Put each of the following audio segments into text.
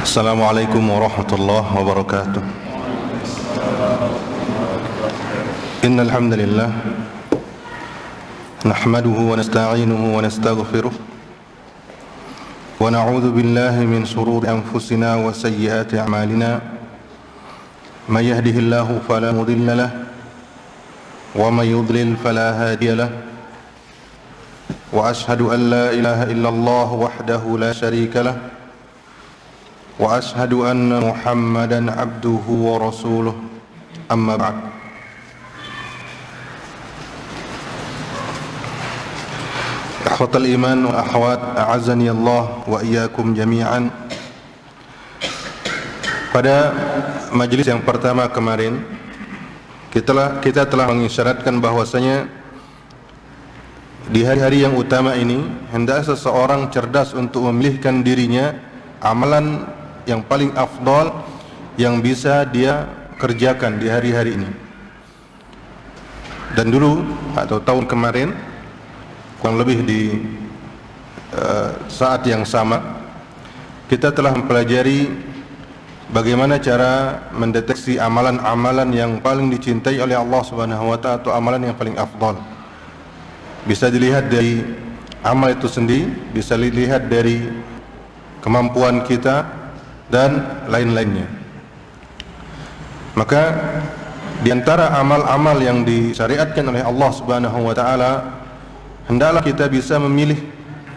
Assalamualaikum warahmatullahi wabarakatuh. Innal hamdalillah nahmaduhu wa nasta'inuhu wa nastaghfiruh wa na'udzu billahi min shururi anfusina wa sayyiati a'malina. May yahdihillahu fala mudilla lahu wa may yudlil fala hadiya lahu. Wa ashhadu an la ilaha illallah wahdahu la syarika lahu wa ashhadu anna Muhammadan abduhu wa rasuluh. Amma ba'd. Ikhwatal iman wa akhwat, a'azzani Allah wa iyyakum jami'an. Pada majelis yang pertama kemarin kita telah mengisyaratkan bahwasanya di hari-hari yang utama ini hendak seseorang cerdas untuk memilihkan dirinya amalan yang paling afdal yang bisa dia kerjakan di hari-hari ini. Dan dulu atau tahun kemarin kurang lebih di saat yang sama kita telah mempelajari bagaimana cara mendeteksi amalan-amalan yang paling dicintai oleh Allah Subhanahu wa taala atau amalan yang paling afdal. Bisa dilihat dari amal itu sendiri, bisa dilihat dari kemampuan kita dan lain-lainnya. Maka di antara amal-amal yang disyariatkan oleh Allah Subhanahu wa taala, hendaklah kita bisa memilih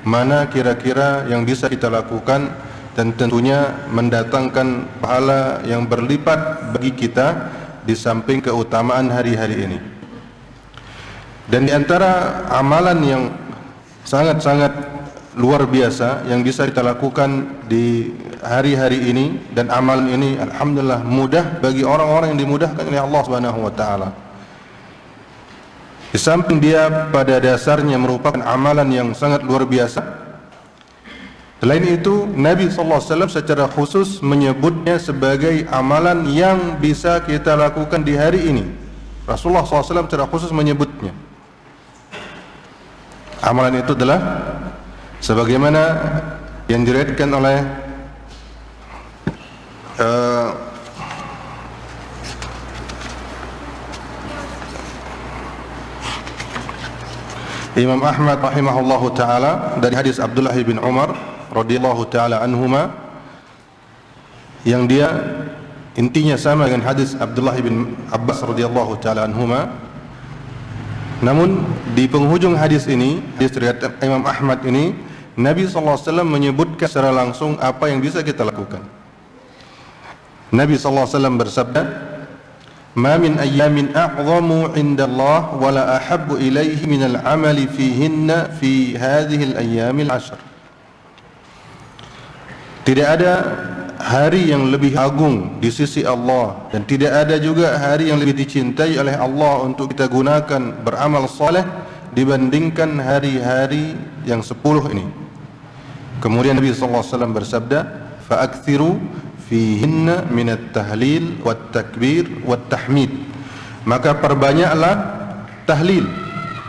mana kira-kira yang bisa kita lakukan dan tentunya mendatangkan pahala yang berlipat bagi kita di samping keutamaan hari-hari ini. Dan di antara amalan yang sangat-sangat luar biasa yang bisa kita lakukan di hari-hari ini, dan amalan ini alhamdulillah mudah bagi orang-orang yang dimudahkan oleh Allah Subhanahu wa taala. Di samping dia pada dasarnya merupakan amalan yang sangat luar biasa, selain itu Nabi sallallahu alaihi wasallam secara khusus menyebutnya sebagai amalan yang bisa kita lakukan di hari ini. Rasulullah sallallahu alaihi wasallam secara khusus menyebutnya. Amalan itu adalah sebagaimana yang diriwayatkan oleh Imam Ahmad rahimahullahu taala dari hadis Abdullah bin Umar radhiyallahu taala anhuma, yang dia intinya sama dengan hadis Abdullah bin Abbas radhiyallahu taala anhuma. Namun di penghujung hadis ini, hadis riwayat Imam Ahmad ini, Nabi sallallahu alaihi wasallam menyebutkan secara langsung apa yang bisa kita lakukan. Nabi sallallahu alaihi wasallam bersabda, "Ma min ayyamin a'zamu 'inda Allah wa la ahabbu ilaihi min al-'amali fihinna fi hadhihi al-ayyamil 'ashr." Tidak ada hari yang lebih agung di sisi Allah, dan tidak ada juga hari yang lebih dicintai oleh Allah untuk kita gunakan beramal saleh dibandingkan hari-hari yang 10 ini. Kemudian Nabi sallallahu alaihi wasallam bersabda, "Fa'akthiru fihinna minat tahlil wat takbir wat tahmid." Maka perbanyaklah tahlil,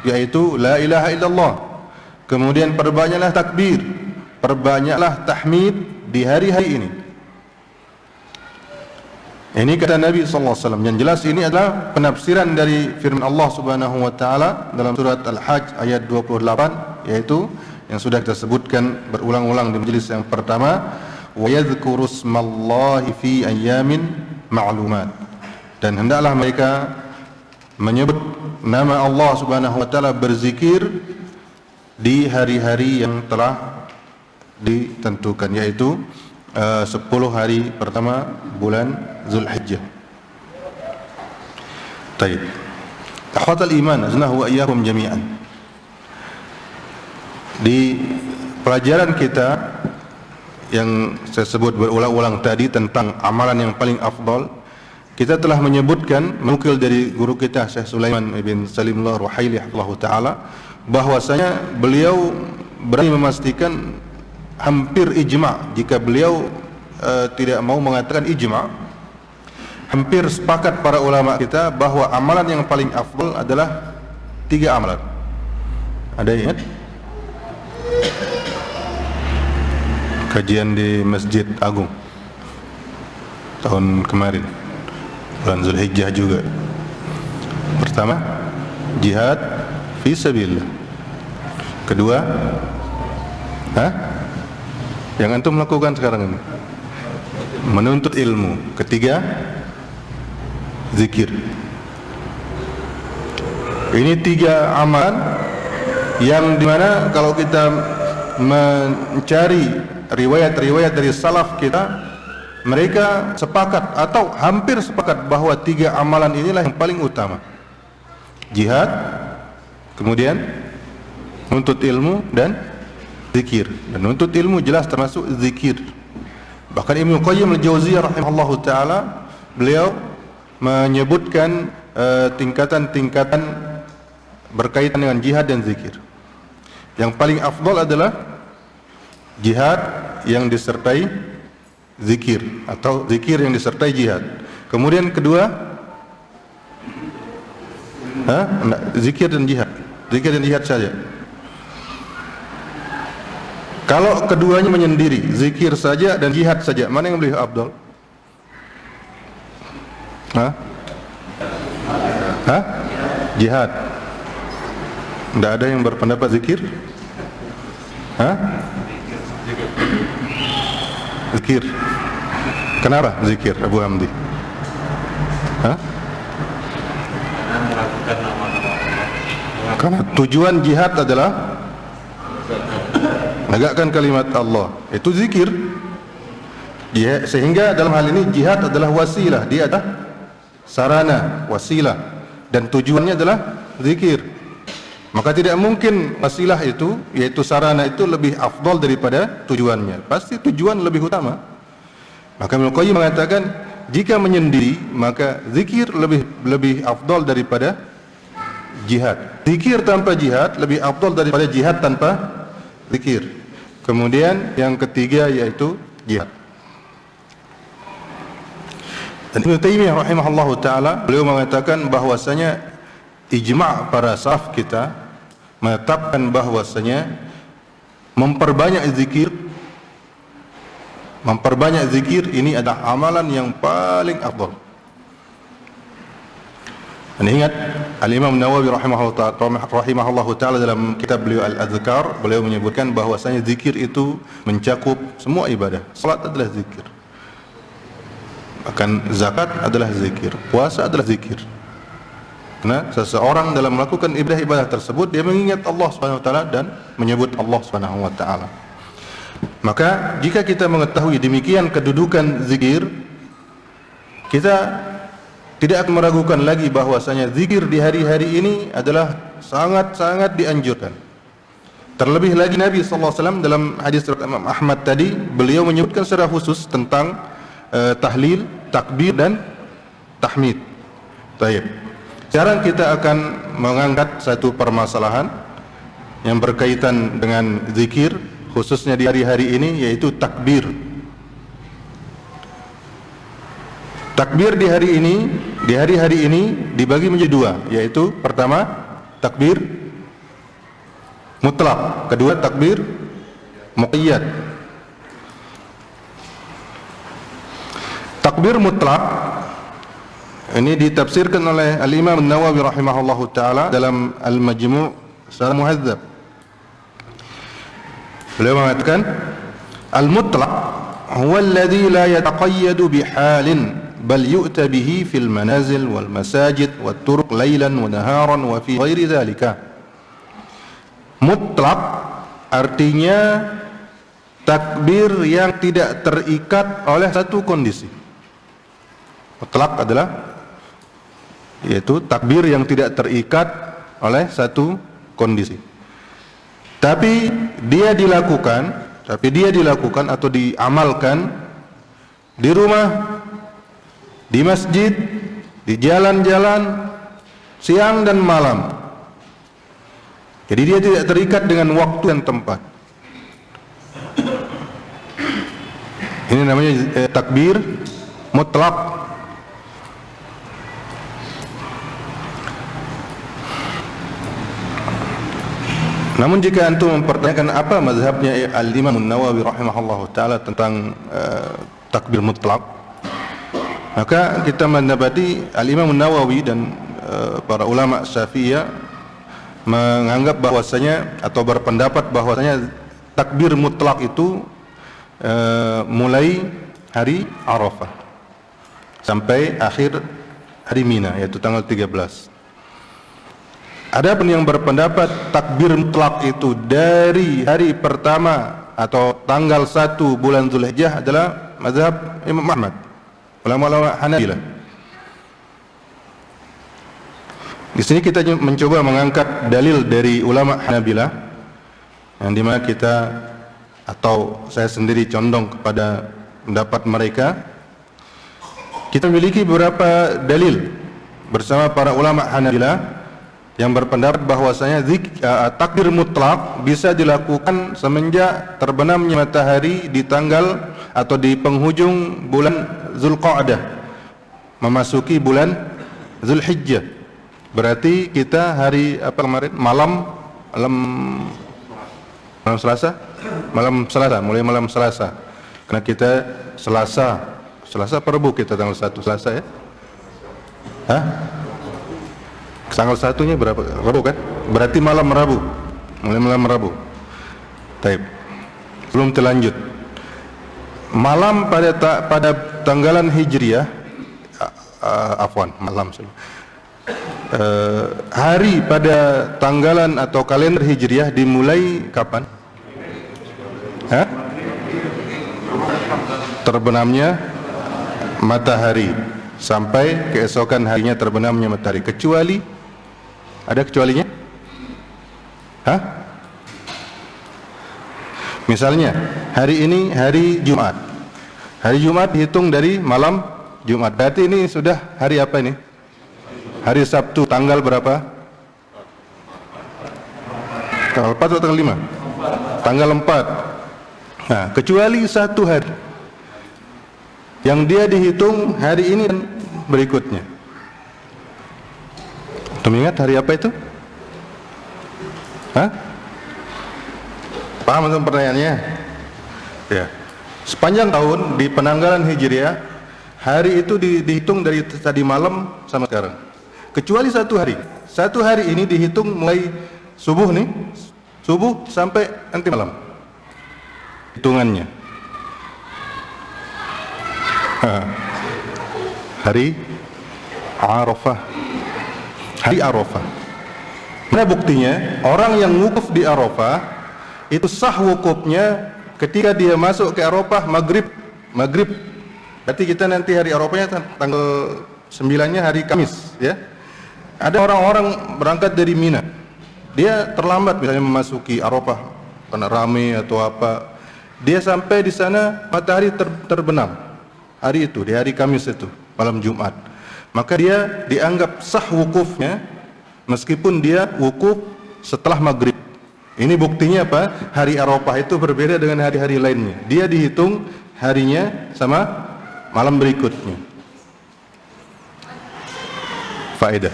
yaitu la ilaha illallah. Kemudian perbanyaklah takbir, perbanyaklah tahmid di hari-hari ini. Ini kata Nabi sallallahu alaihi wasallam. Yang jelas ini adalah penafsiran dari firman Allah Subhanahu wa taala dalam surat Al-Hajj ayat 28, yaitu yang sudah kita sebutkan berulang-ulang di majelis yang pertama, wa yadhkuru ismallahi fi ayyamin ma'lumat. Dan hendaklah mereka menyebut nama Allah Subhanahu wa taala, berzikir di hari-hari yang telah ditentukan, yaitu 10 hari pertama bulan Zulhijjah. Baik. Akhwatal iman, aznahu wa iyyakum jami'an. Di pelajaran kita yang saya sebut berulang-ulang tadi tentang amalan yang paling afdal, kita telah menyebutkan, menukil dari guru kita Syekh Sulaiman bin Salimullah Ruhaili rahimahullahu taala, bahwasanya beliau berani memastikan hampir ijma', jika beliau tidak mau mengatakan ijma', hampir sepakat para ulama kita bahwa amalan yang paling afdal adalah 3 amalan. Ada ingat? Kajian di Masjid Agung. tahun kemarin, bulan Zulhijjah juga. Pertama, jihad fi sabilillah. Kedua, yang antum lakukan sekarang ini, menuntut ilmu. Ketiga, zikir. Ini 3 amalan yang dimana kalau kita mencari riwayat-riwayat dari salaf kita, mereka sepakat atau hampir sepakat bahwa 3 amalan inilah yang paling utama: jihad, kemudian menuntut ilmu, dan zikir. Dan menuntut ilmu jelas termasuk zikir. Bahkan Ibnu Qayyim al-Jauziyah rahimahullahu taala, beliau menyebutkan tingkatan-tingkatan berkaitan dengan jihad dan zikir. Yang paling afdal adalah jihad yang disertai zikir, atau zikir yang disertai jihad. Kemudian kedua, zikir dan jihad. Zikir dan jihad saja. Kalau keduanya menyendiri, zikir saja dan jihad saja, mana yang lebih afdal? Jihad. Tidak ada yang berpendapat zikir? Zikir. Kenapa zikir, Abu Hamdi? Karena tujuan jihad adalah menegakkan kalimat Allah. Itu zikir. Sehingga dalam hal ini jihad adalah wasilah. Dia adalah sarana, wasilah. Dan tujuannya adalah zikir. Maka tidak mungkin wasilah itu, yaitu sarana itu, lebih afdal daripada tujuannya. Pasti tujuan lebih utama. Maka Ibnu Qayyim mengatakan, jika menyendiri maka zikir lebih afdal daripada jihad. Zikir tanpa jihad lebih afdal daripada jihad tanpa zikir. Kemudian yang ketiga yaitu jihad. Dan Ibnu Taimiyah rahimahullahu taala, beliau mengatakan bahwasanya ijma' para salaf kita menetapkan bahwasanya memperbanyak zikir ini adalah amalan yang paling afdal. Dan ingat, Al-Imam Nawawi rahimahullahu ta'ala dalam kitab beliau Al-Adhkar, beliau menyebutkan bahwasanya zikir itu mencakup semua ibadah. Salat adalah zikir, bahkan zakat adalah zikir, puasa adalah zikir. Karena seseorang dalam melakukan ibadah tersebut, dia mengingat Allah Subhanahu wa taala dan menyebut Allah Subhanahu wa taala. Maka jika kita mengetahui demikian kedudukan zikir, kita tidak akan meragukan lagi bahwasanya zikir di hari-hari ini adalah sangat-sangat dianjurkan. Terlebih lagi Nabi sallallahu alaihi wasallam dalam hadis Imam Ahmad tadi, beliau menyebutkan secara khusus tentang tahlil, takbir dan tahmid. Baik. Sekarang kita akan mengangkat satu permasalahan yang berkaitan dengan zikir, khususnya di hari-hari ini, yaitu takbir. Takbir di hari-hari ini dibagi menjadi 2, yaitu pertama takbir mutlak, kedua takbir muqayyad. Takbir mutlak ini ditafsirkan oleh Al-Imam Nawawi rahimahullahu taala dalam Al-Majmu' Syarah Muhadzab. Beliau mengatakan, al-mutlaq huwa alladhi la yataqayyadu bihalin bal yu'ta bihi fil manazil wal masajid wat turuq lailan wa naharan wa fi ghairi dhalika. Mutlaq artinya takbir yang tidak terikat oleh satu kondisi. Mutlaq adalah yaitu takbir yang tidak terikat oleh satu kondisi. Tapi dia dilakukan atau diamalkan di rumah, di masjid, di jalan-jalan, siang dan malam. Jadi dia tidak terikat dengan waktu dan tempat. Ini namanya takbir mutlak. Namun jika antum mempertanyakan apa mazhabnya Al-Imam Nawawi rahimahullahu taala tentang takbir mutlak, Maka kita mendapati Al-Imam Nawawi dan para ulama Syafi'iyah menganggap bahwasanya atau berpendapat bahwasanya takbir mutlak itu mulai hari Arafah sampai akhir hari Mina, yaitu tanggal 13. Adapun yang berpendapat takbir mutlak itu dari hari pertama atau tanggal 1 bulan Dzulhijjah adalah mazhab Imam Ahmad, ulama-ulama Hanabilah. Di sini kita mencoba mengangkat dalil dari ulama Hanabilah, yang dimana kita atau saya sendiri condong kepada pendapat mereka. Kita memiliki beberapa dalil bersama para ulama Hanabilah yang berpendapat bahwasanya takbir mutlak bisa dilakukan semenjak terbenamnya matahari di tanggal atau di penghujung bulan Zulqa'dah memasuki bulan Zulhijjah. Berarti kita hari apa kemarin? Malam Selasa, mulai malam Selasa. Karena kita Selasa Rabu kita tanggal 1 Selasa ya. Hah? Tanggal 1-nya berapa? Rabu kan? Berarti malam Rabu. Mulai malam Rabu. Baik. Belum terlanjut. Malam pada tanggalan Hijriah, hari pada tanggalan atau kalender Hijriah dimulai kapan? Hah? Terbenamnya matahari sampai keesokan harinya terbenamnya matahari, kecuali ada kecualinya? Hah? Misalnya hari ini hari Jumat. Hari Jumat dihitung dari malam Jumat. Berarti ini sudah hari apa ini? Hari Sabtu, tanggal berapa? Tanggal 4 atau tanggal 5? Tanggal 4. Nah, kecuali satu hari yang dia dihitung hari ini dan berikutnya. Kamu ingat hari apa itu? Hah? Paham untuk pertanyaannya? Ya. Sepanjang tahun di penanggalan Hijriah, hari itu dihitung dari tadi malam sama sekarang. Kecuali satu hari. Satu hari ini dihitung mulai subuh nih, subuh sampai nanti malam. Hitungannya. Hari Arafah. Hari Arafah. Mana buktinya? Orang yang wukuf di Arafah itu sah wukufnya ketika dia masuk ke Arafah maghrib. Berarti kita nanti hari Arafahnya tanggal 9-nya hari Kamis, ya. Ada orang-orang berangkat dari Mina. Dia terlambat misalnya memasuki Arafah karena ramai atau apa. Dia sampai di sana matahari terbenam. Hari itu, di hari Kamis itu, malam Jumat. Maka dia dianggap sah wukufnya meskipun dia wukuf setelah maghrib. Ini buktinya apa? Hari Arafah itu berbeda dengan hari-hari lainnya. Dia dihitung harinya sama malam berikutnya. Faedah.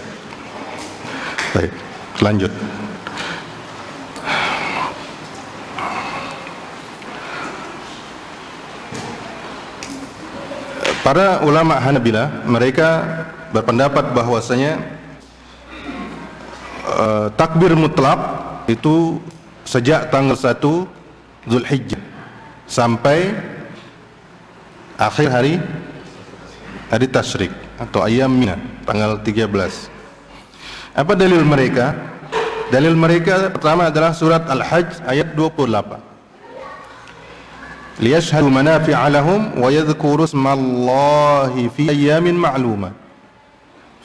Baik, lanjut. Para ulama Hanabilah mereka berpendapat bahwasanya takbir mutlak itu sejak tanggal 1 Zulhijjah sampai akhir hari tasyrik atau ayam Mina tanggal 13. Apa dalil mereka? Dalil mereka pertama adalah surat Al-Hajj ayat 28. Liyashhadu manafi'a lahum wa yadhkuru ismallahi fi ayyamin ma'lumat.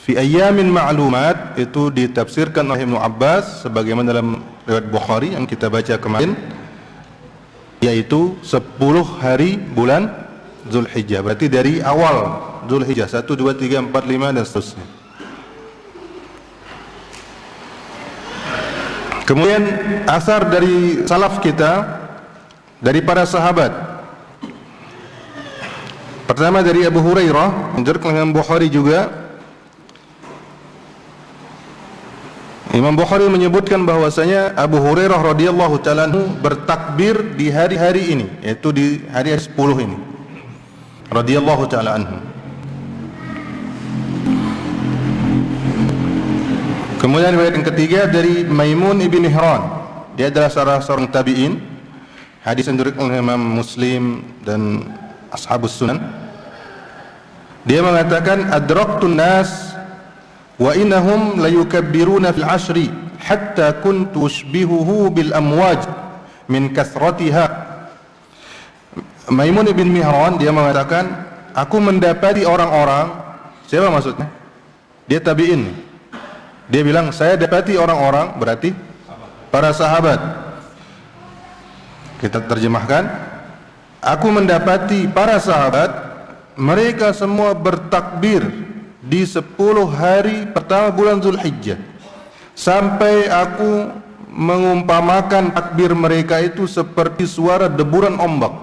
Fi ayyamin ma'lumat itu ditafsirkan oleh Ibnu Abbas sebagaimana dalam riwayat Bukhari yang kita baca kemarin, yaitu 10 hari bulan Zulhijjah. Berarti dari awal Zulhijjah 1, 2, 3, 4, 5 dan seterusnya. Kemudian asar dari salaf kita, dari para sahabat. Pertama dari Abu Hurairah, menurut Imam Bukhari juga. Imam Bukhari menyebutkan bahwasanya Abu Hurairah radhiyallahu ta'ala bertakbir di hari-hari ini, yaitu di hari 10 ini. Radhiyallahu ta'ala anhu. Kemudian riwayat yang ketiga dari Maimun ibn Mihran. Dia adalah salah seorang tabi'in. Hadis yang diriwayatkan oleh Imam Muslim dan Ashabus Sunan. Dia mengatakan, adraktun nas wa innahum layukabbiruna fil ashri hatta kuntu ushbihuhu bil amwaj min kasratiha. Maimun ibn Mihran dia mengatakan, aku mendapati orang-orang, siapa maksudnya? Dia tabi'in. Dia bilang, saya dapati orang-orang, berarti para sahabat. Kita terjemahkan, aku mendapati para sahabat, mereka semua bertakbir di 10 hari pertama bulan Zulhijjah, sampai aku mengumpamakan takbir mereka itu seperti suara deburan ombak,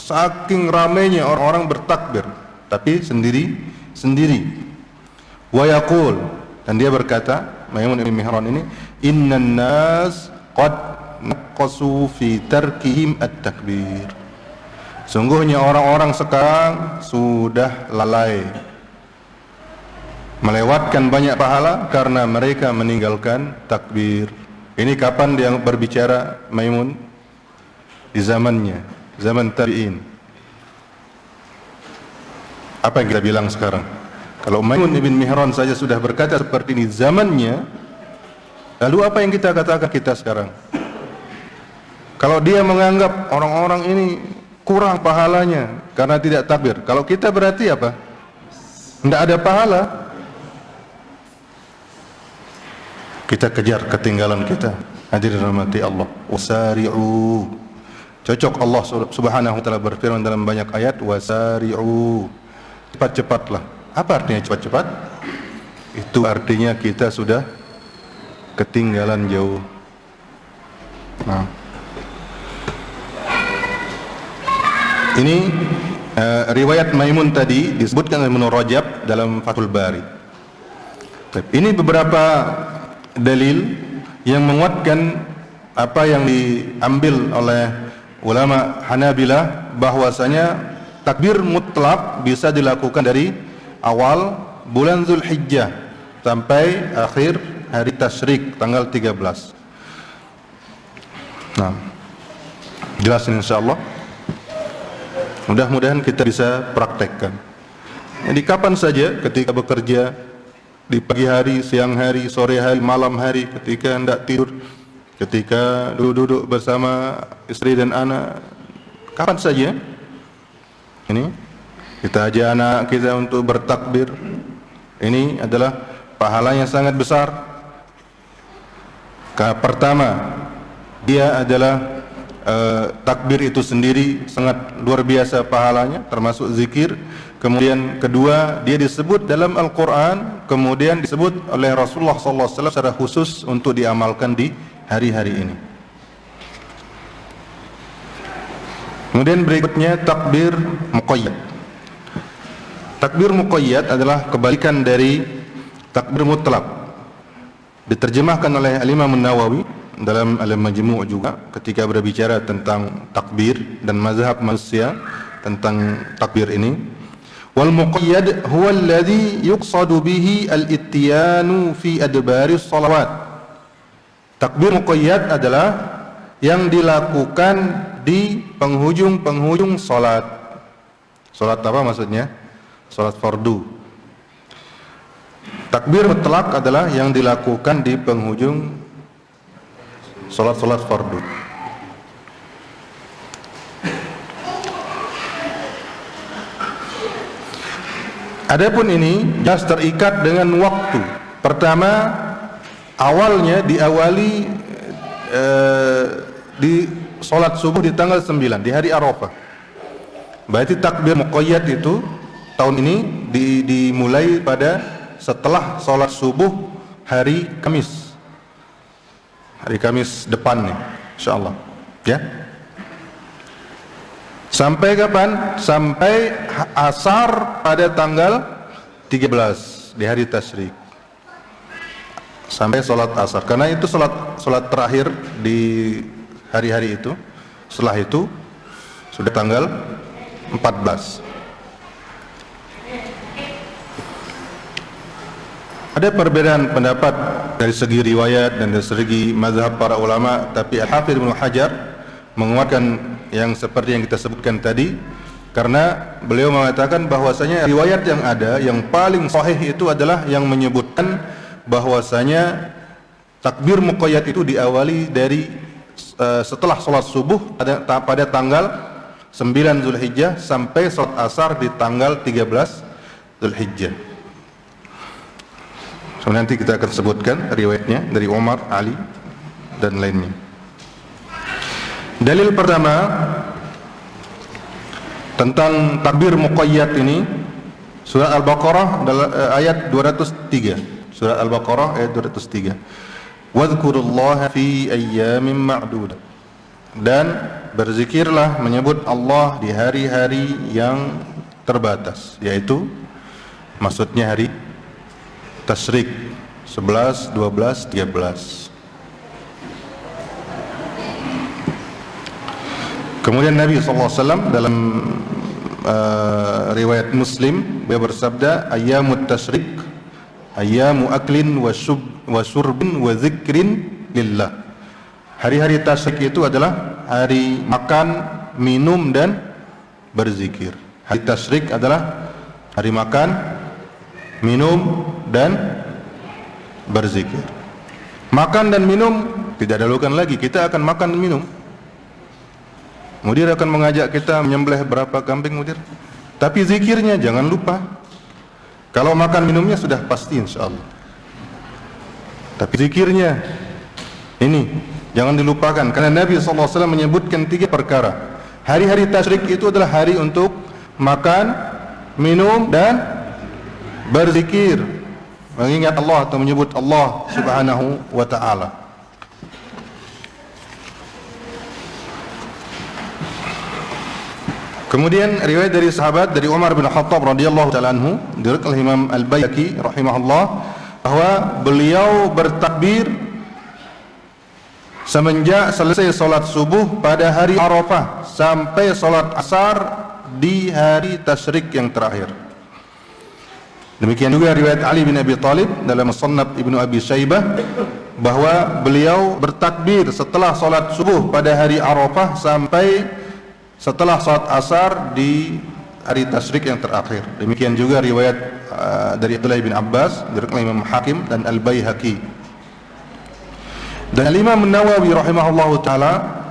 saking ramainya orang-orang bertakbir, tapi sendiri. Wa yaqul, dan dia berkata, Maimun ibn Mihran ini, innan nas qad naqasu fi tarkihim at-takbir. Sungguhnya orang-orang sekarang sudah lalai, melewatkan banyak pahala karena mereka meninggalkan takbir. Ini kapan dia berbicara Maimun? Di zamannya, zaman tabi'in. Apa yang kita bilang sekarang? Kalau Maimun ibn Mihran saja sudah berkata seperti ini zamannya, lalu apa yang kita katakan kita sekarang? Kalau dia menganggap orang-orang ini kurang pahalanya karena tidak takbir, kalau kita berarti apa? Tidak ada pahala. Kita kejar ketinggalan kita. Hadirin rahmati Allah. Wasari'u. Cocok Allah Subhanahu wa taala berfirman dalam banyak ayat, wasari'u. Cepat-cepatlah. Apa artinya cepat-cepat? Itu artinya kita sudah ketinggalan jauh. Nah, ini riwayat Maimun tadi disebutkan oleh Ibnu Rajab dalam Fathul Bari. Ini beberapa dalil yang menguatkan apa yang diambil oleh ulama Hanabilah, bahwasanya takbir mutlak bisa dilakukan dari awal bulan Zulhijjah sampai akhir hari Tasyrik tanggal 13. Nah, jelas insyaallah. Mudah-mudahan kita bisa praktekkan. Jadi kapan saja, ketika bekerja, di pagi hari, siang hari, sore hari, malam hari, ketika hendak tidur, ketika duduk bersama istri dan anak, kapan saja, ini kita ajak anak kita untuk bertakbir. Ini adalah pahalanya sangat besar. Pertama, dia adalah takbir itu sendiri sangat luar biasa pahalanya, termasuk zikir. Kemudian kedua, dia disebut dalam Al-Quran, kemudian disebut oleh Rasulullah SAW secara khusus untuk diamalkan di hari-hari ini. Kemudian berikutnya takbir muqayyad. Takbir muqayyad adalah kebalikan dari takbir mutlak. Diterjemahkan oleh Al-Imam An-Nawawi dalam Al-Majmu' juga ketika berbicara tentang takbir dan mazhab manusia tentang takbir ini. Wal muqayyad huwa alladhi yuqsadu bihi al-ittiyanu fi adbari shalawat. Takbir muqayyad adalah yang dilakukan di penghujung-penghujung salat. Salat apa maksudnya? Salat fardu. Takbir mutlak adalah yang dilakukan di penghujung salat-salat fardu. Adapun ini jelas terikat dengan waktu. Pertama, awalnya diawali di salat subuh di tanggal 9 di hari Arafah. Berarti takbir muqayyad itu tahun ini dimulai pada setelah salat subuh hari Kamis. Hari Kamis depan nih, insyaallah. Ya. Sampai kapan? Sampai asar pada tanggal 13 di hari Tasyrik. Sampai salat asar. Karena itu salat terakhir di hari-hari itu. Setelah itu sudah tanggal 14. Ada perbedaan pendapat dari segi riwayat dan dari segi mazhab para ulama, tapi Al-Hafidz Ibnu Hajar menguatkan yang seperti yang kita sebutkan tadi, karena beliau mengatakan bahwasanya riwayat yang ada yang paling sahih itu adalah yang menyebutkan bahwasanya takbir muqayyad itu diawali dari setelah sholat subuh pada tanggal 9 Zulhijjah sampai sholat asar di tanggal 13 Zulhijjah. So, nanti kita akan sebutkan riwayatnya dari Umar, Ali dan lainnya. Dalil pertama tentang takbir muqayyad ini surah Al-Baqarah ayat 203. Surah Al-Baqarah ayat 203. Wadhkurullaha fi ayyamin ma'dudah. Dan berzikirlah, menyebut Allah di hari-hari yang terbatas, yaitu maksudnya hari Tasyrik 11, 12, 13. Kemudian Nabi SAW dalam riwayat Muslim beliau bersabda, ayyamut tasyrik ayyamu aklin wa syurbin wa dzikrin lillah. Hari-hari tasyrik itu adalah hari makan, minum dan berzikir. Hari tasyrik adalah hari makan, minum dan berzikir. Makan dan minum tidak dahulukan lagi, kita akan makan dan minum. Mudir akan mengajak kita menyembelih berapa kambing, mudir. Tapi zikirnya jangan lupa. Kalau makan minumnya sudah pasti insyaallah. Tapi zikirnya ini jangan dilupakan, karena Nabi SAW menyebutkan 3 perkara. Hari-hari tasyrik itu adalah hari untuk makan, minum dan berzikir, mengingat Allah atau menyebut Allah Subhanahu wa ta'ala. Kemudian riwayat dari sahabat dari Umar bin Khattab radhiyallahu ta'ala anhu, diriwayatkan oleh Imam Al-Baihaqi rahimahullah, bahwa beliau bertakbir semenjak selesai salat subuh pada hari Arafah sampai salat asar di hari tasyrik yang terakhir. Demikian juga riwayat Ali bin Abi Thalib dalam Musannaf Ibnu Abi Syaibah, bahwa beliau bertakbir setelah salat subuh pada hari Arafah sampai setelah salat asar di hari tasyrik yang terakhir. Demikian juga riwayat dari Abdullah bin Abbas dari Imam Hakim dan Al-Baihaqi. Dan Imam Nawawi rahimahullahu taala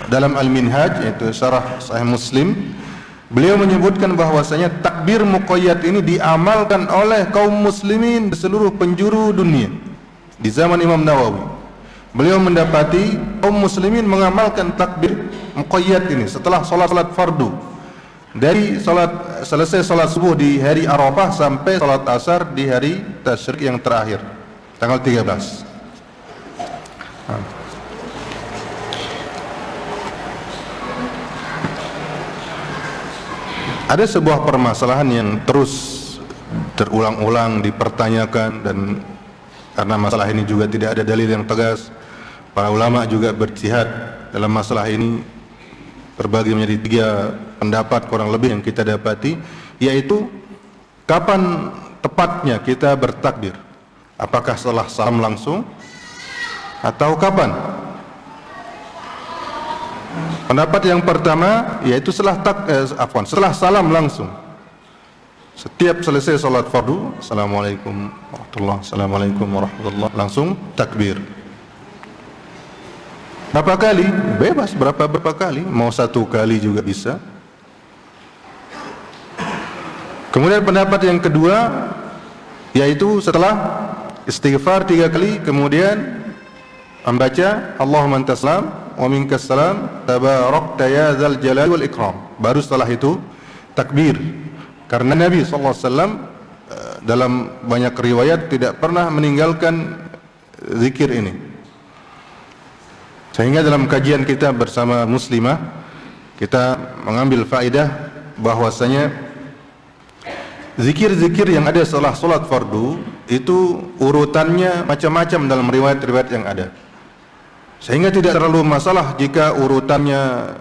dalam Al-Minhaj, yaitu syarah Sahih Muslim, beliau menyebutkan bahwasanya takbir muqayyad ini diamalkan oleh kaum muslimin di seluruh penjuru dunia. Di zaman Imam Nawawi, beliau mendapati kaum muslimin mengamalkan takbir muqayyad ini setelah salat fardu, dari selesai salat subuh di hari Arafah sampai salat asar di hari tasyrik yang terakhir tanggal 13. Ada sebuah permasalahan yang terus terulang-ulang dipertanyakan, dan karena masalah ini juga tidak ada dalil yang tegas, para ulama juga berjihad dalam masalah ini, terbagi menjadi 3 pendapat kurang lebih yang kita dapati, yaitu kapan tepatnya kita bertakbir, apakah setelah salam langsung atau kapan? Pendapat yang pertama yaitu setelah salam langsung. Setiap selesai salat fardu, assalamualaikum warahmatullahi, assalamualaikum warahmatullahi, langsung takbir. Berapa kali? Bebas berapa kali, mau 1 kali juga bisa. Kemudian pendapat yang kedua yaitu setelah istighfar 3 kali, kemudian membaca Allahumma antas salam wa minkas salam tabarakta ya dzal jalali wal ikram, baru setelah itu takbir. Karena Nabi SAW dalam banyak riwayat tidak pernah meninggalkan zikir ini, sehingga dalam kajian kita bersama muslimah kita mengambil faedah bahwasanya zikir-zikir yang ada setelah salat fardu itu urutannya macam-macam dalam riwayat-riwayat yang ada, sehingga tidak terlalu masalah jika urutannya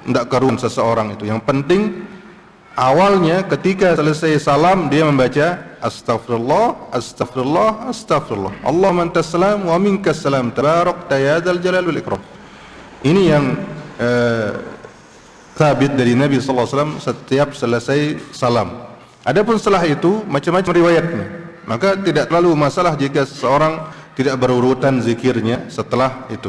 tidak karuan seseorang itu. Yang penting awalnya ketika selesai salam dia membaca astaghfirullah, astaghfirullah, astaghfirullah. Allahumma antas salam wa minkas salam, tabarakta ya dzal jalali wal ikram. Ini yang sabit dari Nabi sallallahu alaihi wasallam setiap selesai salam. Adapun setelah itu macam-macam riwayatnya. Maka tidak terlalu masalah jika seseorang tidak berurutan zikirnya setelah itu.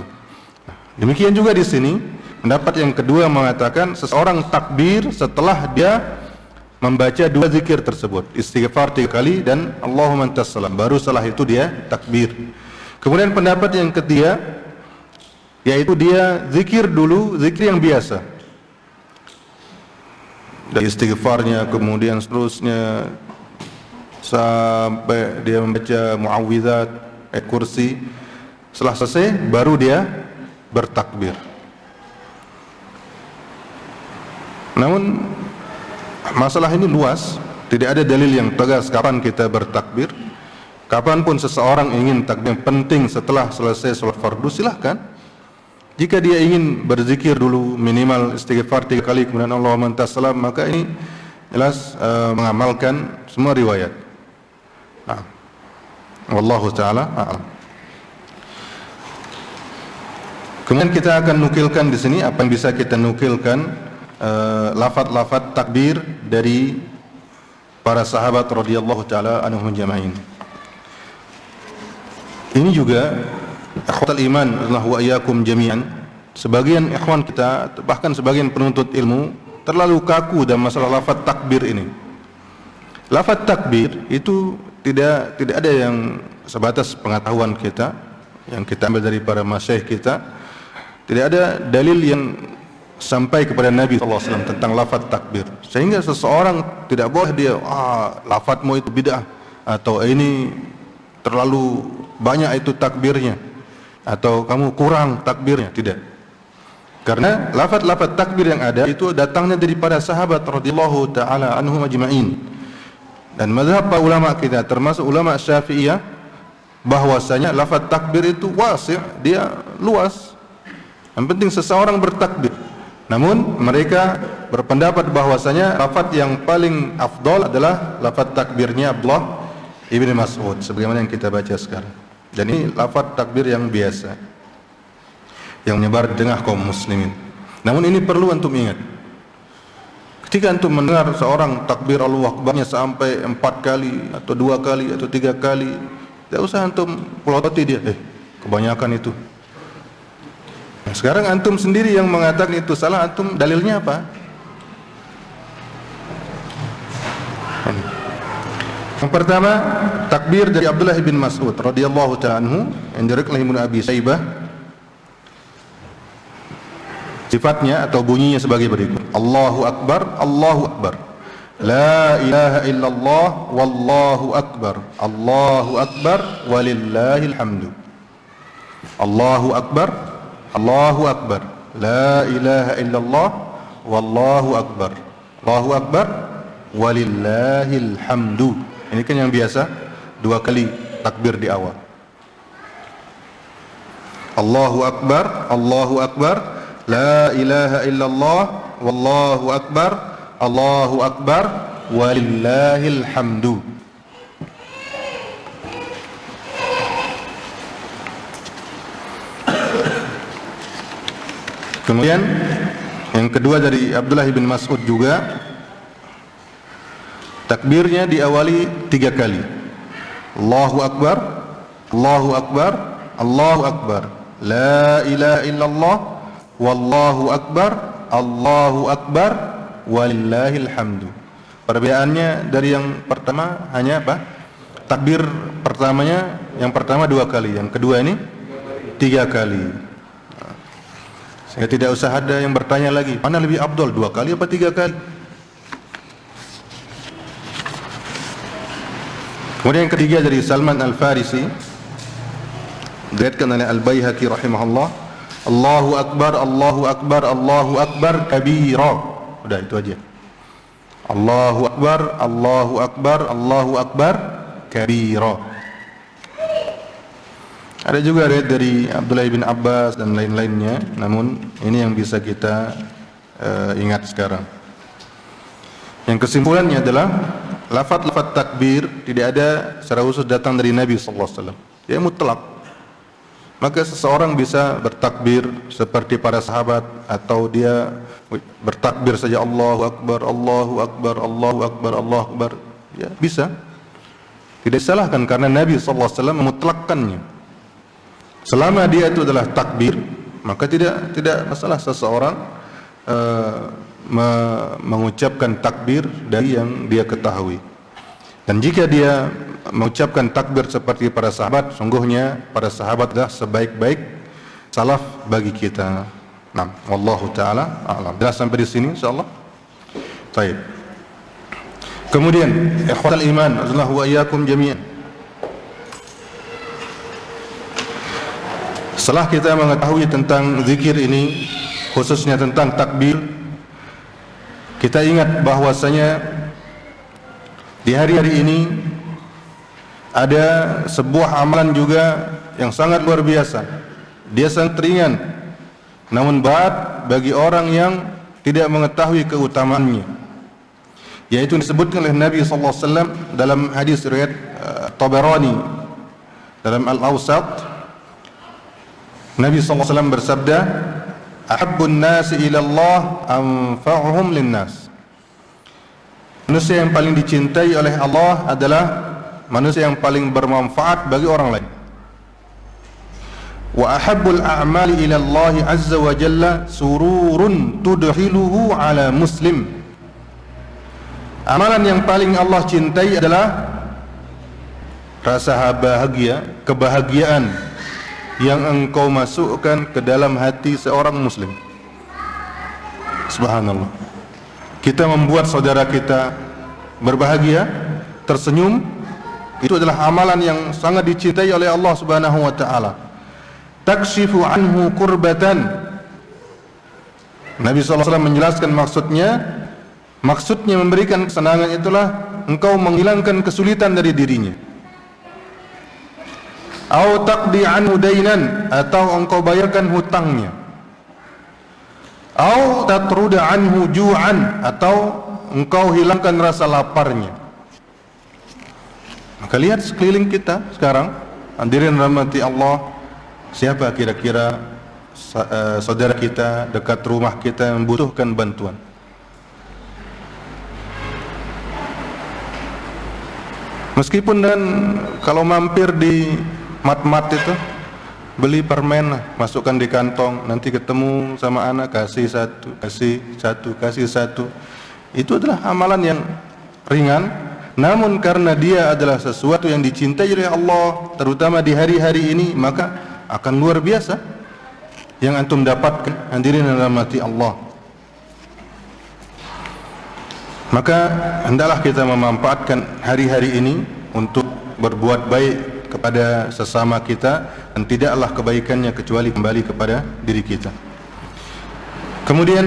Demikian juga di sini pendapat yang kedua mengatakan seseorang takbir setelah dia membaca dua zikir tersebut, istighfar 3 kali dan Allahumma antas salam, baru setelah itu dia takbir. Kemudian pendapat yang ketiga yaitu dia zikir dulu, zikir yang biasa, dari istighfarnya kemudian seterusnya sampai dia membaca muawwidzat, ayat kursi. Setelah selesai baru dia bertakbir. Namun masalah ini luas, tidak ada dalil yang tegas kapan kita bertakbir. Kapanpun seseorang ingin takbir, yang penting setelah selesai sholat fardu silahkan. Jika dia ingin berzikir dulu minimal istighfar 3 kali kemudian Allahumma antas salam, maka ini jelas mengamalkan semua riwayat. Wallahu taala a'lam. Kemudian kita akan nukilkan di sini apa yang bisa kita nukilkan, lafaz-lafaz takbir dari para sahabat radhiyallahu taala anhum jama'in. Ini juga ikhwatul iman wa iyyakum jami'an. Sebagian ikhwan kita, bahkan sebagian penuntut ilmu terlalu kaku dalam masalah lafaz takbir ini. Lafaz takbir itu tidak ada yang sebatas pengetahuan kita yang kita ambil dari para masyayikh kita. Tidak ada dalil yang sampai kepada Nabi SAW tentang lafaz takbir, sehingga seseorang tidak boleh dia lafazmu itu bid'ah, atau ini terlalu banyak itu takbirnya, atau kamu kurang takbirnya. Tidak, karena lafaz-lafaz takbir yang ada itu datangnya daripada sahabat radhiyallahu taala anhum ajma'in. Dan mazhab para ulama kita termasuk ulama Syafi'iyah bahwasanya lafaz takbir itu wasi', dia luas. Yang penting seseorang bertakbir. Namun mereka berpendapat bahwasanya lafaz yang paling afdal adalah lafaz takbirnya Abdullah ibn Mas'ud, sebagaimana yang kita baca sekarang. Dan ini lafaz takbir yang biasa, yang menyebar di tengah kaum muslimin. Namun ini perlu antum ingat, ketika antum mendengar seorang takbir Allahu Akbarnya sampai 4 kali atau 2 kali atau 3 kali, tidak usah antum pelototi dia, kebanyakan itu. Nah, sekarang antum sendiri yang mengatakan itu salah, antum dalilnya apa? Yang pertama, takbir dari Abdullah bin Mas'ud radhiyallahu ta'ala anhu yang diriwayatkan Ibnu Abi Syaibah. Sifatnya atau bunyinya sebagai berikut: Allahu Akbar, Allahu Akbar, la ilaha illallah, wallahu akbar, Allahu Akbar, walillahil hamdu. Allahu Akbar, Allahu Akbar, la ilaha illallah, wallahu akbar, Allahu akbar, walillahil hamdu. Ini kan yang biasa 2 kali takbir di awal. Allahu akbar, Allahu akbar, la ilaha illallah, wallahu akbar, Allahu akbar, walillahil hamdu. Kemudian yang kedua dari Abdullah bin Mas'ud juga, takbirnya diawali 3 kali. Allahu Akbar, Allahu Akbar, Allahu Akbar, la ilaha illallah, wallahu akbar, Allahu akbar, walillahil hamdu. Perbedaannya dari yang pertama hanya apa? Takbir pertamanya, yang pertama 2 kali, yang kedua ini 3 kali. Sehingga tidak usah ada yang bertanya lagi, mana lebih afdal, 2 kali apa 3 kali? Kemudian yang ketiga dari Salman Al-Farisi, diriwayatkan oleh Al-Baihaqi rahimahullah, Allahu Akbar, Allahu Akbar, Allahu Akbar kabira. Udah itu aja. Allahu Akbar, Allahu Akbar, Allahu Akbar kabira. Ada juga riwayat dari Abdullah bin Abbas dan lain-lainnya, namun ini yang bisa kita ingat sekarang. Yang kesimpulannya adalah lafaz-lafaz takbir tidak ada secara khusus datang dari Nabi sallallahu alaihi wasallam. Dia mutlak. Maka seseorang bisa bertakbir seperti para sahabat atau dia bertakbir saja Allahu akbar, Allahu akbar, Allahu akbar, Allahu akbar. Ya, bisa. Tidak disalahkan karena Nabi sallallahu alaihi wasallam memutlakkannya. Selama dia itu adalah takbir, maka tidak masalah seseorang mengucapkan takbir dari yang dia ketahui. Dan jika dia mengucapkan takbir seperti para sahabat, sungguhnya para sahabat adalah sebaik-baik salaf bagi kita. Nah, wallahu taala a'lam. Jelas sampai di sini insyaallah. Baik. Kemudian ikhwatal iman, azallahu wa iyyakum jami'an. Setelah kita mengetahui tentang zikir ini, khususnya tentang takbir, kita ingat bahwasanya di hari-hari ini ada sebuah amalan juga yang sangat luar biasa. Dia sangat ringan, namun berat bagi orang yang tidak mengetahui keutamaannya. Yaitu disebutkan oleh Nabi sallallahu alaihi wasallam dalam hadis riwayat Tabarani dalam Al-Awsat. Nabi sallallahu alaihi wasallam bersabda, "Ahabbun nasi ila Allah anfa'uhum lin-nas." Manusia yang paling dicintai oleh Allah adalah manusia yang paling bermanfaat bagi orang lain. Wa ahabbul a'mali ila Allah azza wa jalla sururun tudkhiluhu ala muslim. Amalan yang paling Allah cintai adalah rasa bahagia, kebahagiaan yang engkau masukkan ke dalam hati seorang muslim. Subhanallah. Kita membuat saudara kita berbahagia, tersenyum, itu adalah amalan yang sangat dicintai oleh Allah Subhanahu wa taala. Takshifu anhu kurbatan. Nabi sallallahu alaihi wasallam menjelaskan maksudnya memberikan kesenangan itulah engkau menghilangkan kesulitan dari dirinya. Au taqdi anhu dainan, atau engkau bayarkan hutangnya. Au tatruda anhu ju'an, atau engkau hilangkan rasa laparnya. Maka lihat sekeliling kita sekarang, hadirin rahmati Allah, siapa kira-kira saudara kita dekat rumah kita yang membutuhkan bantuan? Meskipun dan kalau mampir di mat-mat itu, beli permen, masukkan di kantong, nanti ketemu sama anak, kasih satu. Itu adalah amalan yang ringan, namun karena dia adalah sesuatu yang dicintai oleh Allah, terutama di hari-hari ini, maka akan luar biasa yang antum dapatkan, hadirin yang dirahmati Allah. Maka hendaklah kita memanfaatkan hari-hari ini untuk berbuat baik kepada sesama kita, dan tidaklah kebaikannya kecuali kembali kepada diri kita. Kemudian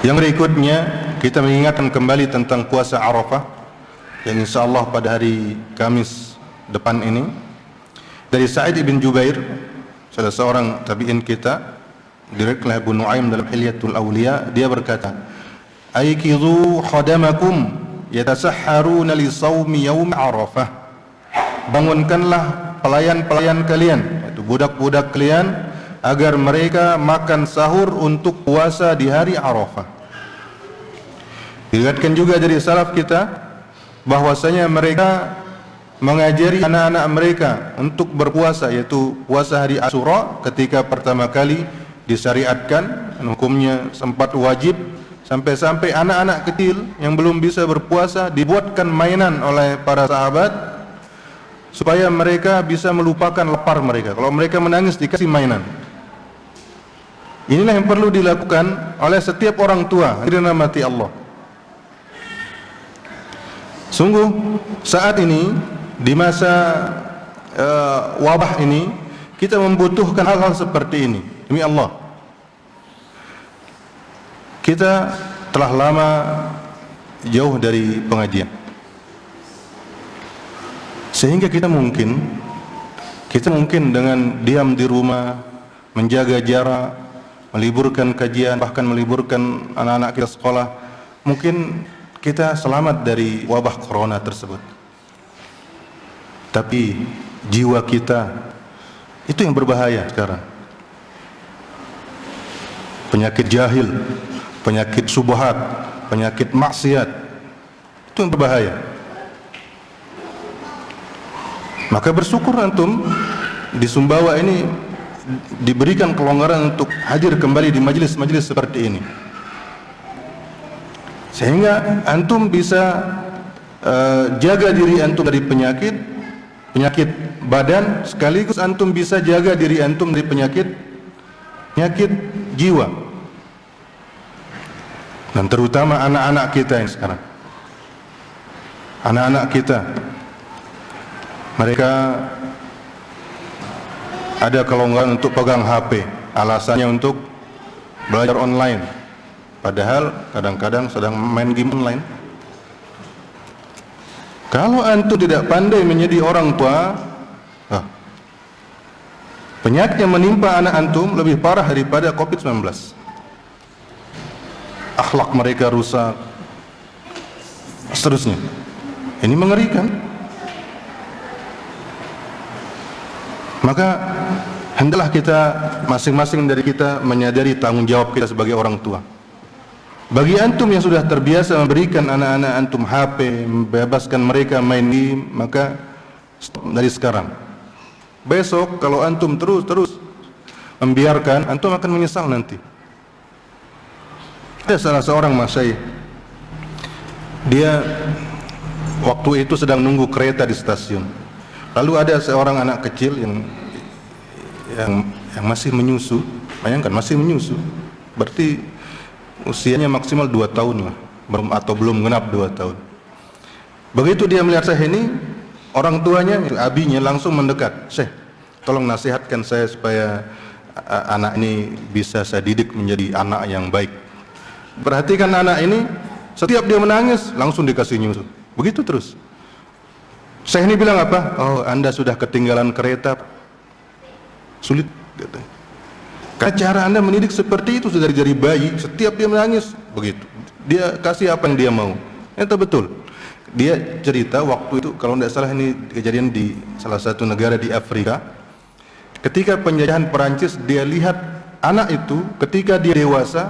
yang berikutnya, kita mengingatkan kembali tentang puasa Arafah yang insyaallah pada hari Kamis depan ini. Dari Sa'id bin Jubair, salah seorang tabi'in kita, diriwayatkan oleh Abu Nuaim dalam Hilyatul Awliya, dia berkata, "Aikizu khadamakum yatasahharuna li shaumi yaum Arafah." Bangunkanlah pelayan-pelayan kalian, yaitu budak-budak kalian, agar mereka makan sahur untuk puasa di hari Arafah. Diriwayatkan juga dari salaf kita bahwasanya mereka mengajari anak-anak mereka untuk berpuasa, yaitu puasa hari Asyura ketika pertama kali disyariatkan, hukumnya sempat wajib, sampai-sampai anak-anak kecil yang belum bisa berpuasa dibuatkan mainan oleh para sahabat supaya mereka bisa melupakan lapar mereka. Kalau mereka menangis dikasih mainan. Inilah yang perlu dilakukan oleh setiap orang tua, hadirin rahmati Allah. Sungguh saat ini di masa wabah ini kita membutuhkan hal-hal seperti ini. Demi Allah, kita telah lama jauh dari pengajian, sehingga kita mungkin dengan diam di rumah, menjaga jarak, meliburkan kajian, bahkan meliburkan anak-anak kita sekolah, mungkin kita selamat dari wabah corona tersebut, tapi jiwa kita itu yang berbahaya sekarang. Penyakit jahil, penyakit syubhat, penyakit maksiat, itu yang berbahaya. Maka bersyukur antum di Sumbawa ini diberikan kelonggaran untuk hadir kembali di majelis-majelis seperti ini, sehingga antum bisa jaga diri antum dari penyakit badan, sekaligus antum bisa jaga diri antum dari penyakit jiwa. Dan terutama anak-anak kita yang sekarang, anak-anak kita, mereka ada kelonggaran untuk pegang HP, alasannya untuk belajar online, padahal kadang-kadang sedang main game online. Kalau antum tidak pandai menjadi orang tua, penyakit yang menimpa anak antum lebih parah daripada COVID-19. Akhlak mereka rusak, seterusnya. Ini mengerikan. Maka hendaklah kita masing-masing dari kita menyadari tanggung jawab kita sebagai orang tua. Bagi antum yang sudah terbiasa memberikan anak-anak antum HP, membebaskan mereka main game, maka stop dari sekarang. Besok kalau antum terus membiarkan, antum akan menyesal nanti. Ada salah seorang masyayikh, dia waktu itu sedang nunggu kereta di stasiun. Lalu ada seorang anak kecil yang masih menyusu. Bayangkan, masih menyusu, berarti usianya maksimal 2 tahun lah, atau belum genap 2 tahun. Begitu dia melihat Syekh ini, orang tuanya, abinya langsung mendekat. Syekh, tolong nasihatkan saya supaya anak ini bisa saya didik menjadi anak yang baik. Perhatikan anak ini, setiap dia menangis langsung dikasih nyusu. Begitu terus. Syekh ini bilang apa? Oh, Anda sudah ketinggalan kereta. Sulit, katanya. Karena cara Anda mendidik seperti itu sudah dari bayi, setiap dia menangis begitu. Dia kasih apa yang dia mau. Itu betul. Dia cerita waktu itu, kalau tidak salah ini kejadian di salah satu negara di Afrika. Ketika penjajahan Perancis, dia lihat anak itu ketika dia dewasa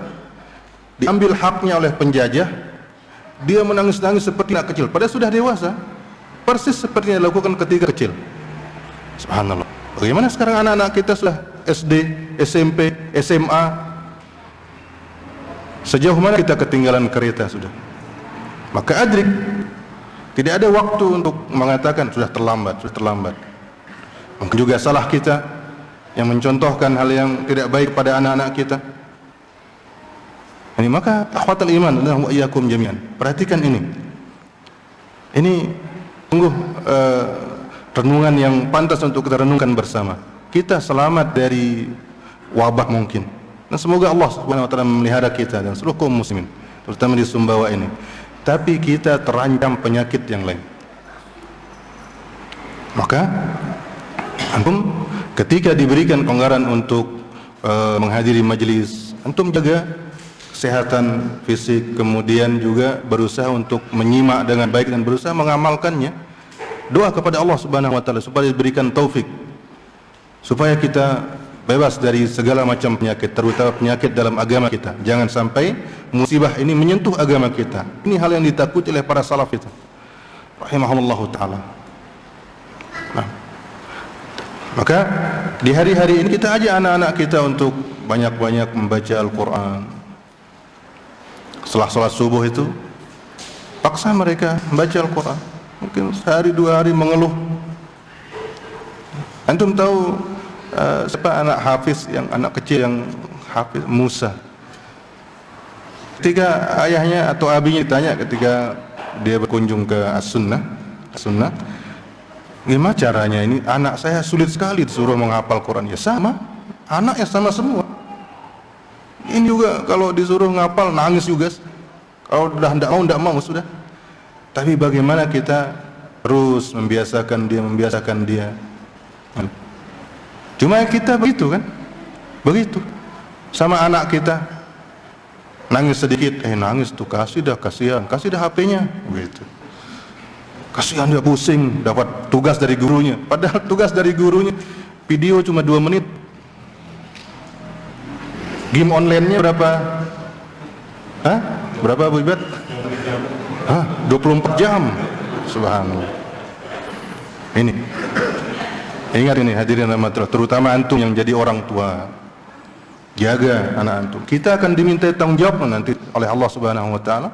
diambil haknya oleh penjajah, dia menangis-nangis seperti anak kecil, padahal sudah dewasa. Persis seperti yang dilakukan ketika kecil. Subhanallah. Bagaimana sekarang anak-anak kita sudah SD, SMP, SMA? Sejauh mana kita ketinggalan kereta sudah? Maka adrik, tidak ada waktu untuk mengatakan sudah terlambat. Mungkin juga salah kita yang mencontohkan hal yang tidak baik pada anak-anak kita. Ini maka akhwatul iman wa iyyakum jami'an. Perhatikan ini. Ini sungguh renungan yang pantas untuk kita renungkan bersama. Kita selamat dari wabah mungkin, dan semoga Allah Subhanahu wa taala memelihara kita dan seluruh kaum muslimin, terutama di Sumbawa ini. Tapi kita terancam penyakit yang lain. Maka antum ketika diberikan kelonggaran untuk menghadiri majelis, antum jaga kesehatan fisik, kemudian juga berusaha untuk menyimak dengan baik dan berusaha mengamalkannya. Doa kepada Allah Subhanahu wa taala supaya diberikan taufik, supaya kita bebas dari segala macam penyakit, terutama penyakit dalam agama kita. Jangan sampai musibah ini menyentuh agama kita. Ini hal yang ditakuti oleh para salaf itu, rahimahullahu taala. Nah, maka di hari-hari ini kita ajak anak-anak kita untuk banyak-banyak membaca Al-Quran. Setelah sholat subuh itu, paksa mereka membaca Al-Quran. Mungkin sehari 2 hari mengeluh. Antum tahu siapa anak hafiz, yang anak kecil yang hafiz? Musa. Ketika ayahnya atau abinya ditanya ketika dia berkunjung ke As-Sunnah, gimana caranya ini? Anak saya sulit sekali disuruh menghafal Quran. Ya sama, anaknya sama semua. Ini juga kalau disuruh ngapal nangis juga. Kalau udah tidak mau sudah. Tapi bagaimana kita terus membiasakan dia. Cuma kita begitu kan? Begitu. Sama anak kita. nangis sedikit, nangis tuh, kasih dah HP-nya, gitu. Kasihan dia, pusing, dapat tugas dari gurunya, padahal tugas dari gurunya video cuma 2 menit. Game online-nya berapa? Berapa Bu Ibad? 24 jam. Subhanallah. Ini, ingat ini hadirin rahmatullah, terutama antum yang jadi orang tua, jaga anak antum. Kita akan diminta tanggung jawab nanti oleh Allah Subhanahu wa taala.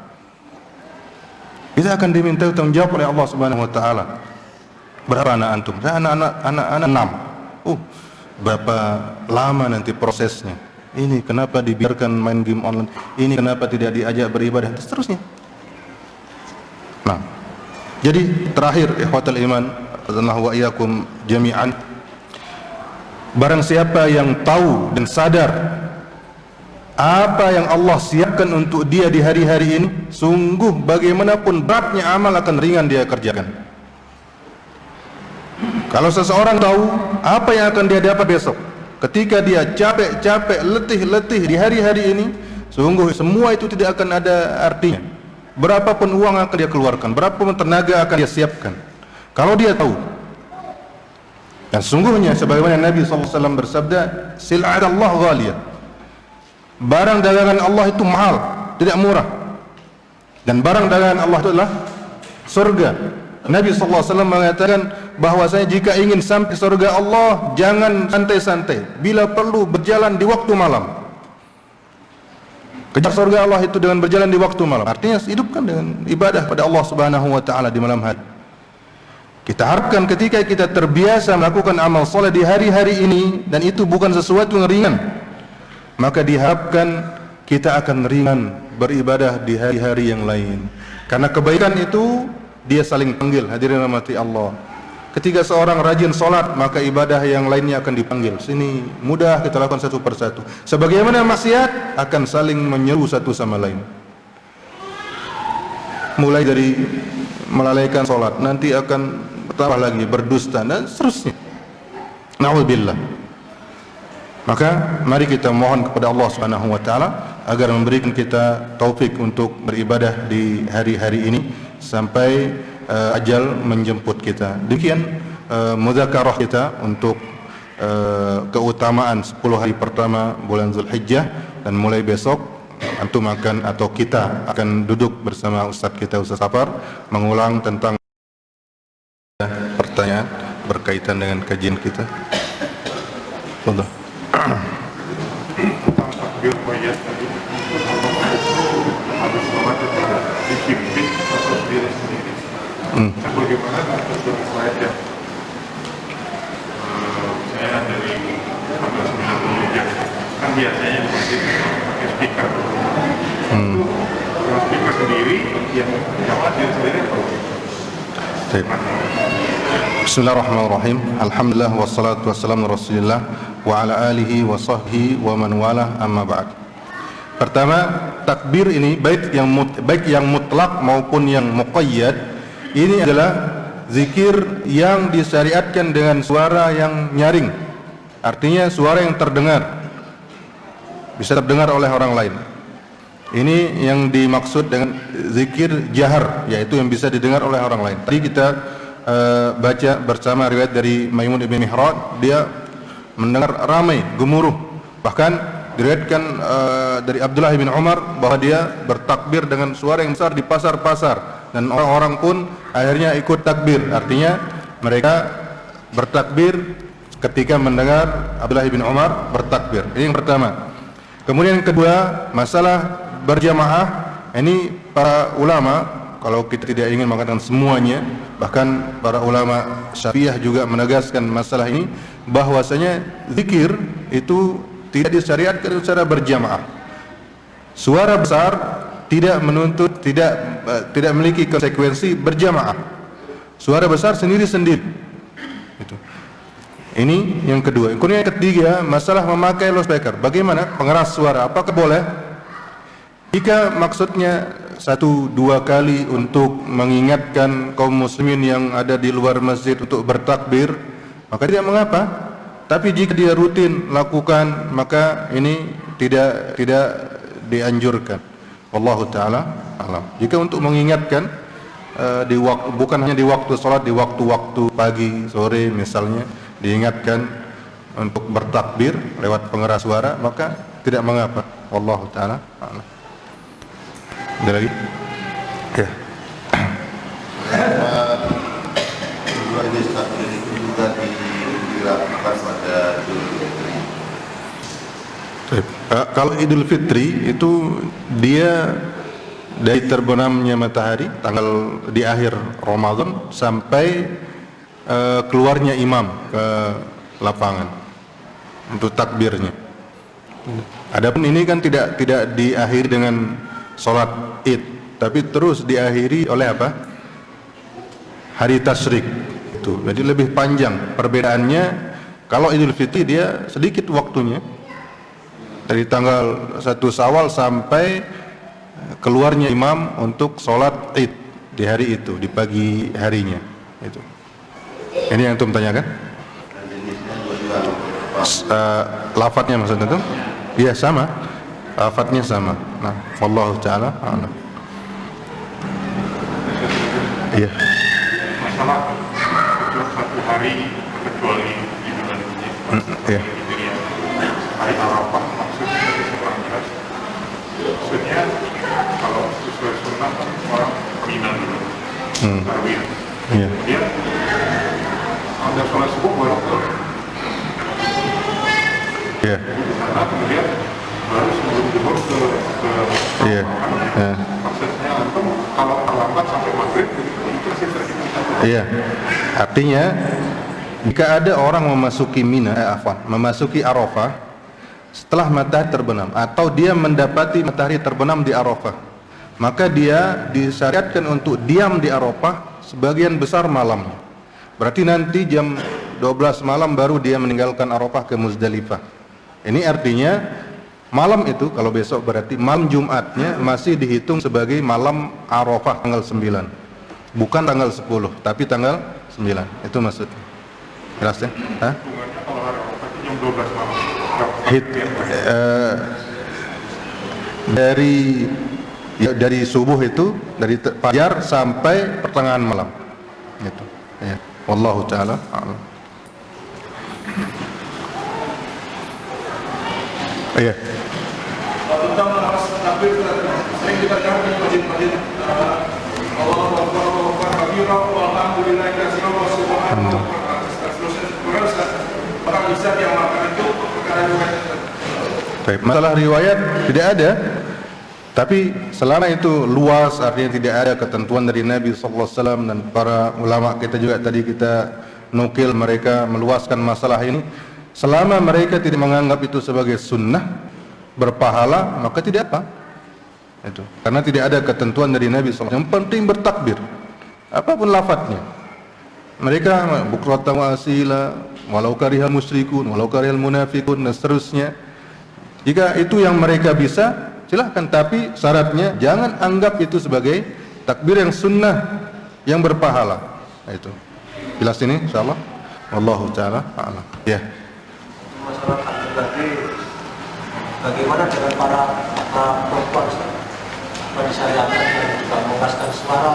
Kita akan diminta tanggung jawab oleh Allah Subhanahu wa taala. Berapa anak antum? Anak 6. Berapa lama nanti prosesnya? Ini kenapa dibiarkan main game online? Ini kenapa tidak diajak beribadah? Dan seterusnya. Nah, jadi terakhir ikhwatal iman, azanallahu wa iyyakum jami'an, barang siapa yang tahu dan sadar apa yang Allah siapkan untuk dia di hari-hari ini, sungguh bagaimanapun beratnya amal akan ringan dia kerjakan. Kalau seseorang tahu apa yang akan dia dapat besok, ketika dia capek-capek, letih-letih di hari-hari ini, sungguh semua itu tidak akan ada artinya. Berapapun uang akan dia keluarkan, berapapun tenaga akan dia siapkan, kalau dia tahu. Dan sungguhnya sebagaimana Nabi SAW bersabda, sil'at Allah ghaliyah, barang dagangan Allah itu mahal, tidak murah. Dan barang dagangan Allah itu adalah surga. Nabi SAW mengatakan bahwasanya jika ingin sampai surga Allah, jangan santai-santai, bila perlu berjalan di waktu malam. Kejar surga Allah itu dengan berjalan di waktu malam, artinya hidupkan dengan ibadah pada Allah Subhanahu wa taala di malam hari. Kita harapkan ketika kita terbiasa melakukan amal soleh di hari-hari ini, dan itu bukan sesuatu yang ringan, maka diharapkan kita akan ringan beribadah di hari-hari yang lain. Karena kebaikan itu dia saling panggil, hadirin rahmati Allah. Ketika seorang rajin solat, maka ibadah yang lainnya akan dipanggil. Sini mudah kita lakukan satu persatu. Sebagaimana maksiat akan saling menyeru satu sama lain. Mulai dari melalaikan solat, nanti akan bertambah lagi berdusta dan seterusnya. Na'udzubillah. Maka mari kita mohon kepada Allah Subhanahu wa taala agar memberikan kita taufik untuk beribadah di hari-hari ini sampai ajal menjemput kita. Demikian mudzakarah kita untuk keutamaan 10 hari pertama bulan Zulhijjah, dan mulai besok antum akan atau kita akan duduk bersama Ustaz kita, Ustaz Safar, mengulang tentang pertanyaan berkaitan dengan kajian kita. Contoh. Bagaimana untuk slide ya? Saya dari 1993 kan biasanya di masjid pakai speaker. Kalau speaker sendiri yang jamaah diri sendiri atau? Bismillahirrahmanirrahim. Alhamdulillah wassalatu wassalamu ala Rasulillah wa ala alihi wa sahbihi wa man wala, amma ba'd. Pertama, takbir ini baik yang mutlak maupun yang muqayyad, ini adalah zikir yang disyariatkan dengan suara yang nyaring. Artinya suara yang terdengar, bisa terdengar oleh orang lain. Ini yang dimaksud dengan zikir jahar, yaitu yang bisa didengar oleh orang lain. Tadi kita baca bersama riwayat dari Maimun ibn Mihrad, dia mendengar ramai, gemuruh. Bahkan diriwayatkan dari Abdullah bin Umar bahwa dia bertakbir dengan suara yang besar di pasar-pasar, dan orang-orang pun akhirnya ikut takbir. Artinya mereka bertakbir ketika mendengar Abdullah bin Umar bertakbir. Ini yang pertama. Kemudian yang kedua, masalah berjamaah. Ini para ulama, kalau kita tidak ingin mengatakan semuanya, bahkan para ulama Syafi'iyah juga menegaskan masalah ini, bahwasanya zikir itu tidak disyariatkan secara berjamaah. Suara besar tidak menuntut, tidak memiliki konsekuensi berjamaah. Suara besar sendiri-sendiri. Itu. Ini yang kedua. Kemudian yang ketiga, masalah memakai loudspeaker. Bagaimana pengeras suara? Apakah boleh? Jika maksudnya 1-2 kali untuk mengingatkan kaum muslimin yang ada di luar masjid untuk bertakbir, maka tidak mengapa. Tapi jika dia rutin lakukan, maka ini tidak dianjurkan. Wallahu taala alam. Jika untuk mengingatkan di waktu, bukan hanya di waktu salat, di waktu-waktu pagi, sore misalnya, diingatkan untuk bertakbir lewat pengeras suara, maka tidak mengapa. Wallahu taala alam. Ada lagi? Ya. Dua jenis takbir itu juga dilakukan pada Idul Fitri. Kalau Idul Fitri itu dia dari terbenamnya matahari tanggal di akhir Ramadan sampai keluarnya imam ke lapangan untuk takbirnya. Adapun ini kan tidak diakhiri dengan sholat Id, tapi terus diakhiri oleh apa? Hari Tasyrik itu. Jadi lebih panjang perbedaannya. Kalau Idul Fitri dia sedikit waktunya, dari tanggal 1 Syawal sampai keluarnya imam untuk sholat Id di hari itu, di pagi harinya itu. Ini yang antum tanyakan? Lafadznya maksudnya itu? Iya sama, lafadznya sama. Nah, wallahu taala a'lam. Iya. Masalah satu hari kecuali di bulan ini. Iya. Hari Arafah maksudnya kurang jelas. Maksudnya kalau sesuai sunnah kan orang Mina dulu, Tarwiyah. Iya. Kemudian ada sholat subuh baru ke Iya. di sana, kemudian baru sebelum zuhur ke Iya. Iya. maksudnya antum kalau terlambat sampai maghrib itu sih terhitung satu. Iya. Artinya jika ada orang memasuki memasuki Arafah setelah matahari terbenam atau dia mendapati matahari terbenam di Arafah, maka dia disyariatkan untuk diam di Arafah sebagian besar malam. Berarti nanti jam 12 malam baru dia meninggalkan Arafah ke Muzdalifah. Ini artinya malam itu kalau besok berarti malam Jumatnya masih dihitung sebagai malam Arafah tanggal 9. Bukan tanggal 10, tapi tanggal 9. Itu maksudnya. Jelas ya? Hah? Hitungannya kalau hari Arafah itu jam 12 malam. Dari subuh itu, dari fajar sampai pertengahan malam. Itu. Ya. Wallahu taala a'lam. Iya. Tentang takbir sering kita dengar di masjid-masjid Allahu Akbar, Allahu Akbar, kabira, walhamdulillahi katsiran wa subhanallahi wa ta'ala. Orang bisa yang makan itu perkara riwayat. Baik, masalah riwayat tidak ada. Tapi selama itu luas, artinya tidak ada ketentuan dari Nabi sallallahu alaihi wasallam, dan para ulama kita juga tadi kita nukil mereka meluaskan masalah ini. Selama mereka tidak menganggap itu sebagai sunnah berpahala, maka tidak apa. Itu. Karena tidak ada ketentuan dari Nabi sallallahu alaihi wasallam. Yang penting bertakbir. Apapun lafadznya. Mereka bukratan wa asila, walau karihal musyrikun, walau karihal munafiqun, dan seterusnya. Jika itu yang mereka bisa, silahkan, tapi syaratnya jangan anggap itu sebagai takbir yang sunnah yang berpahala. Nah, itu jelas ini insyaallah. Wallahu taala a'lam. Ya. Masalah berarti bagaimana dengan para perempuan apa disyariatkan dan juga mengaskan suara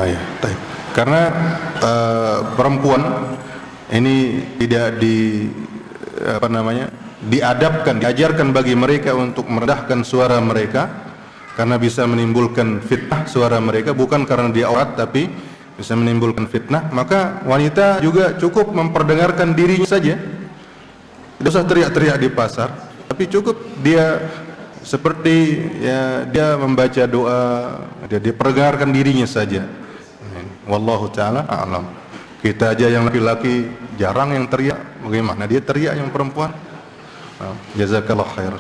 Ya, baik. Karena perempuan ini tidak diadabkan, diajarkan bagi mereka untuk merendahkan suara mereka, karena bisa menimbulkan fitnah suara mereka, bukan karena dia aurat tapi bisa menimbulkan fitnah. Maka wanita juga cukup memperdengarkan dirinya saja, tidak usah teriak-teriak di pasar, tapi cukup dia seperti ya dia membaca doa, dia perdengarkan dirinya saja. Wallahu taala a'lam. Kita aja yang laki-laki jarang yang teriak, bagaimana dia teriak yang perempuan? Jazakallah khair.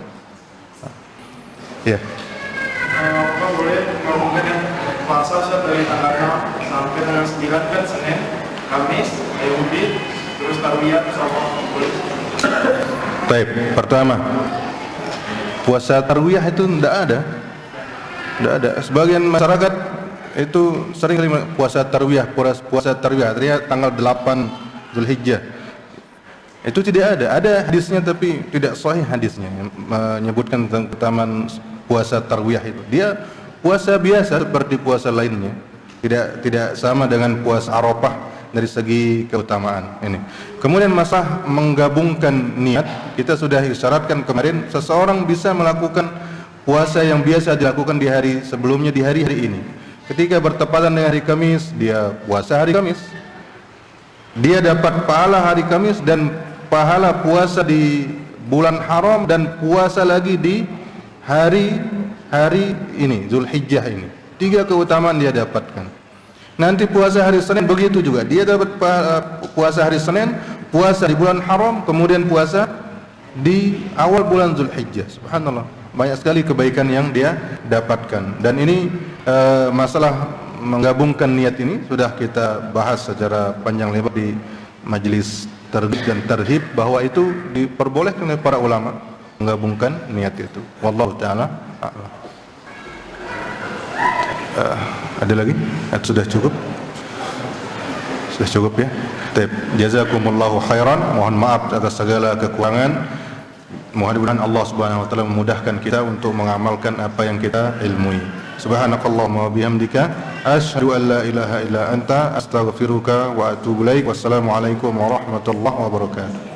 Ya. Apa boleh melakukan yang puasa dari tanggal 6 sampai tanggal 9 kan Senin, Kamis, Yahudi, terus Tarwiyah sama boleh. Baik, pertama puasa Tarwiyah itu tidak ada. Tidak ada. Sebagian masyarakat itu sering puasa Tarwiyah, artinya tanggal 8 Zulhijjah. Itu tidak ada. Ada hadisnya tapi tidak sahih hadisnya yang menyebutkan tentang keutamaan puasa tarwiyah itu. Dia puasa biasa seperti puasa lainnya. Tidak sama dengan puasa Arafah dari segi keutamaan ini. Kemudian masalah menggabungkan niat, kita sudah isyaratkan kemarin seseorang bisa melakukan puasa yang biasa dilakukan di hari sebelumnya di hari-hari ini. Ketika bertepatan dengan hari Kamis, dia puasa hari Kamis. Dia dapat pahala hari Kamis dan pahala puasa di bulan haram dan puasa lagi di hari ini, Zulhijjah ini. 3 keutamaan dia dapatkan. Nanti puasa hari Senin begitu juga. Dia dapat puasa hari Senin, puasa di bulan haram, kemudian puasa di awal bulan Zulhijjah. Subhanallah. Banyak sekali kebaikan yang dia dapatkan. Dan ini masalah menggabungkan niat ini sudah kita bahas secara panjang lebar di majelis targhib dan tarhib, bahwa itu diperbolehkan oleh para ulama menggabungkan niat itu. Wallahu taala a'lam. Ada lagi? Sudah cukup? Sudah cukup ya? Baik. Jazakumullahu khairan. Mohon maaf atas segala kekurangan. Mudah-mudahan Allah Subhanahu wa taala memudahkan kita untuk mengamalkan apa yang kita ilmui. Subhanakallahumma wa bihamdika asyhadu an la ilaha illa anta astaghfiruka wa atubu ilaik. Wassalamu alaikum warahmatullahi wabarakatuh.